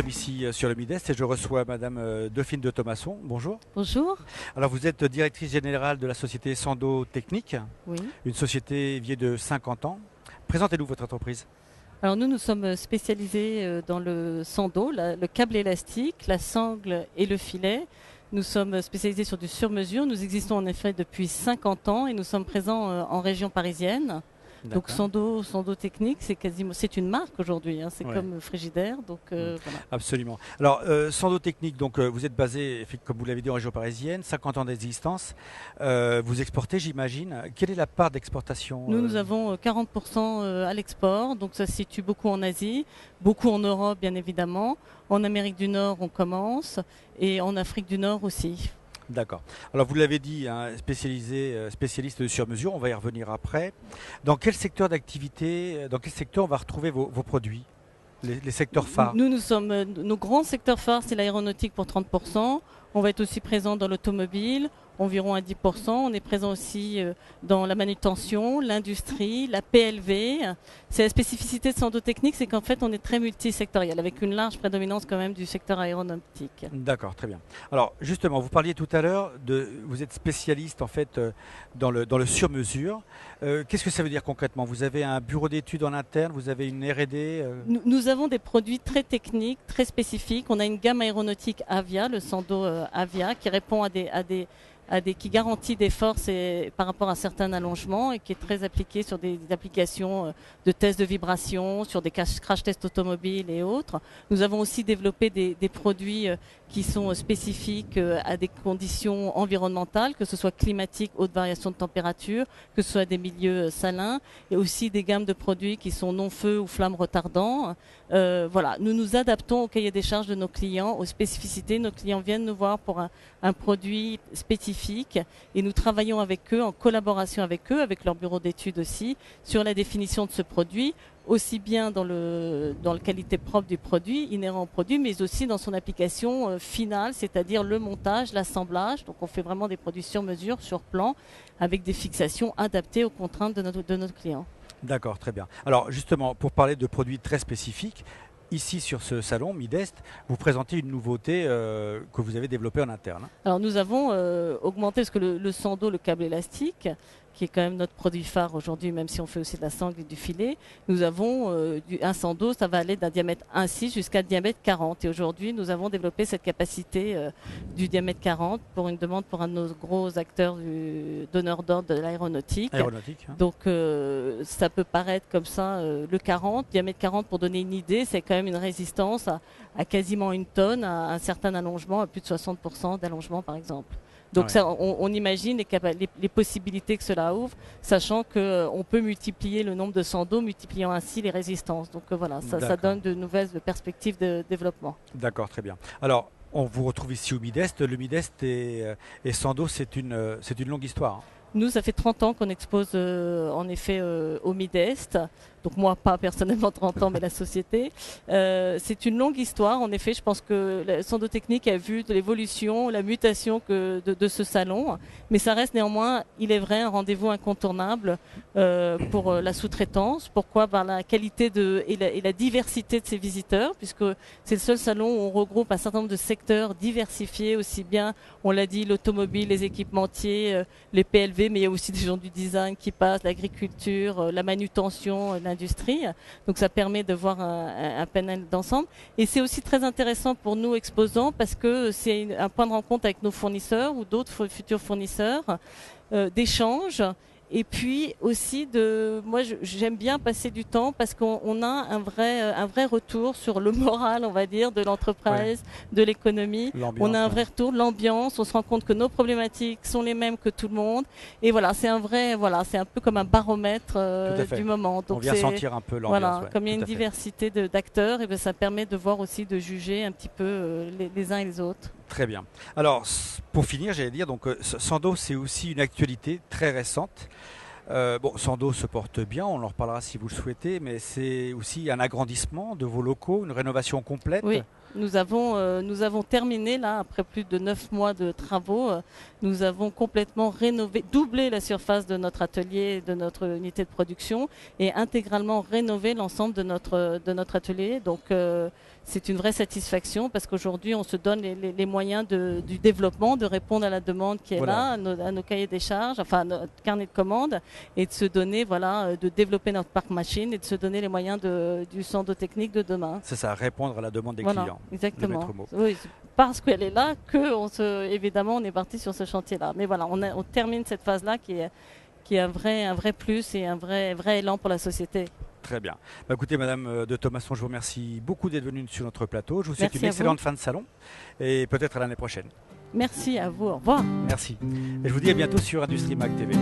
sommes ici sur le Midest et je reçois Madame Dauphine de Thomasson. Bonjour. Bonjour. Alors vous êtes directrice générale de la société Sando Technique, Oui. une société vieille de 50 ans. Présentez-nous votre entreprise. Alors nous sommes spécialisés dans le sando, le câble élastique, la sangle et le filet. Nous sommes spécialisés sur du sur-mesure. Nous existons en effet depuis 50 ans et nous sommes présents en région parisienne. Donc Sando Technique, c'est une marque aujourd'hui, hein, c'est comme Frigidaire. Donc, voilà. Absolument. Alors Sando Technique, donc, vous êtes basé, comme vous l'avez dit, en région parisienne, 50 ans d'existence. Vous exportez, j'imagine. Quelle est la part d'exportation Nous avons 40% à l'export, donc ça se situe beaucoup en Asie, beaucoup en Europe bien évidemment. En Amérique du Nord on commence et en Afrique du Nord aussi. D'accord. Alors vous l'avez dit, hein, spécialiste de sur-mesure, on va y revenir après. Dans quel secteur d'activité, dans quel secteur on va retrouver vos produits, les secteurs phares? Nos grands secteurs phares, c'est l'aéronautique pour 30%. On va être aussi présent dans l'automobile, environ à 10%. On est présent aussi dans la manutention, l'industrie, la PLV. C'est la spécificité de Sando Technique, c'est qu'en fait on est très multisectoriel, avec une large prédominance quand même du secteur aéronautique. D'accord, très bien. Alors justement, vous parliez tout à l'heure vous êtes spécialiste en fait dans le sur-mesure. Qu'est-ce que ça veut dire concrètement? Vous avez un bureau d'études en interne, vous avez une R&D Nous avons des produits très techniques, très spécifiques. On a une gamme aéronautique Avia, le Sando Avia, qui répond qui garantit des forces par rapport à certains allongements et qui est très appliqué sur des applications de tests de vibration, sur des crash tests automobiles et autres. Nous avons aussi développé des produits qui sont spécifiques à des conditions environnementales, que ce soit climatique, haute variation de température, que ce soit des milieux salins, et aussi des gammes de produits qui sont non-feu ou flamme retardants. Voilà, nous nous adaptons au cahier des charges de nos clients, aux spécificités. Nos clients viennent nous voir pour un produit spécifique et nous travaillons avec eux, en collaboration avec eux, avec leur bureau d'études aussi, sur la définition de ce produit, aussi bien dans la qualité propre du produit, inhérent au produit, mais aussi dans son application finale, c'est-à-dire le montage, l'assemblage. Donc on fait vraiment des produits sur mesure, sur plan, avec des fixations adaptées aux contraintes de notre client. D'accord, très bien. Alors justement, pour parler de produits très spécifiques, ici sur ce salon Midest, vous présentez une nouveauté que vous avez développée en interne. Alors nous avons augmenté, parce que le Sando, le câble élastique, qui est quand même notre produit phare aujourd'hui, même si on fait aussi de la sangle et du filet, nous avons un Sando, ça va aller d'un diamètre 1,6 jusqu'à diamètre 40. Et aujourd'hui, nous avons développé cette capacité du diamètre 40 pour une demande pour un de nos gros acteurs donneur d'ordre de l'aéronautique. Hein. Donc ça peut paraître comme ça, le 40, diamètre 40 pour donner une idée, c'est quand même une résistance à quasiment une tonne, à un certain allongement, à plus de 60% d'allongement par exemple. Donc ça, on imagine les possibilités que cela ouvre, sachant qu'on peut multiplier le nombre de Sando, multipliant ainsi les résistances. Donc voilà, ça donne de nouvelles perspectives de développement. D'accord, très bien. Alors, on vous retrouve ici au Midest. Le Midest et Sando, c'est une longue histoire. Hein. Nous, ça fait 30 ans qu'on expose en effet au Midest. Donc moi, pas personnellement 30 ans, mais la société. C'est une longue histoire. En effet, je pense que Sando Technique a vu de l'évolution, la mutation de ce salon. Mais ça reste néanmoins, il est vrai, un rendez-vous incontournable pour la sous-traitance. Pourquoi? Par la qualité et la diversité de ses visiteurs, puisque c'est le seul salon où on regroupe un certain nombre de secteurs diversifiés, aussi bien, on l'a dit, l'automobile, les équipementiers, les PLV, mais il y a aussi des gens du design qui passent, l'agriculture, la manutention, l'industrie. Donc ça permet de voir un panel d'ensemble. Et c'est aussi très intéressant pour nous exposants parce que c'est un point de rencontre avec nos fournisseurs ou d'autres futurs fournisseurs, d'échange. Et puis aussi moi j'aime bien passer du temps parce qu'on a un vrai retour sur le moral, on va dire, de l'entreprise, de l'économie. On a un vrai retour de l'ambiance. On se rend compte que nos problématiques sont les mêmes que tout le monde. Et voilà, c'est un peu comme un baromètre du moment. Donc on vient sentir un peu l'ambiance. Voilà, comme il y a une diversité d'acteurs, et bien ça permet de voir aussi, de juger un petit peu les uns et les autres. Très bien. Alors, pour finir, j'allais dire, donc Sando, c'est aussi une actualité très récente. Sando se porte bien, on en reparlera si vous le souhaitez, mais c'est aussi un agrandissement de vos locaux, une rénovation complète. Oui. Nous avons terminé là, après plus de 9 mois de travaux, nous avons complètement rénové, doublé la surface de notre atelier, de notre unité de production et intégralement rénové l'ensemble de notre atelier. Donc c'est une vraie satisfaction parce qu'aujourd'hui on se donne les moyens du développement, de répondre à la demande qui est là, à nos cahiers des charges, enfin à notre carnet de commandes et de se donner, voilà, de développer notre parc machine et de se donner les moyens du Sando-Technique de demain. C'est ça, répondre à la demande des Voilà, clients. exactement. Oui, parce qu'elle est là évidemment on est parti sur ce chantier-là. Mais voilà, on termine cette phase-là qui est un vrai plus et un vrai élan pour la société. Très bien. Bah, écoutez, Madame de Thomasson, je vous remercie beaucoup d'être venue sur notre plateau. Je vous souhaite Merci une excellente fin de salon et peut-être à l'année prochaine. Merci à vous. Au revoir. Merci. Et je vous dis à bientôt sur Industrie Mag TV.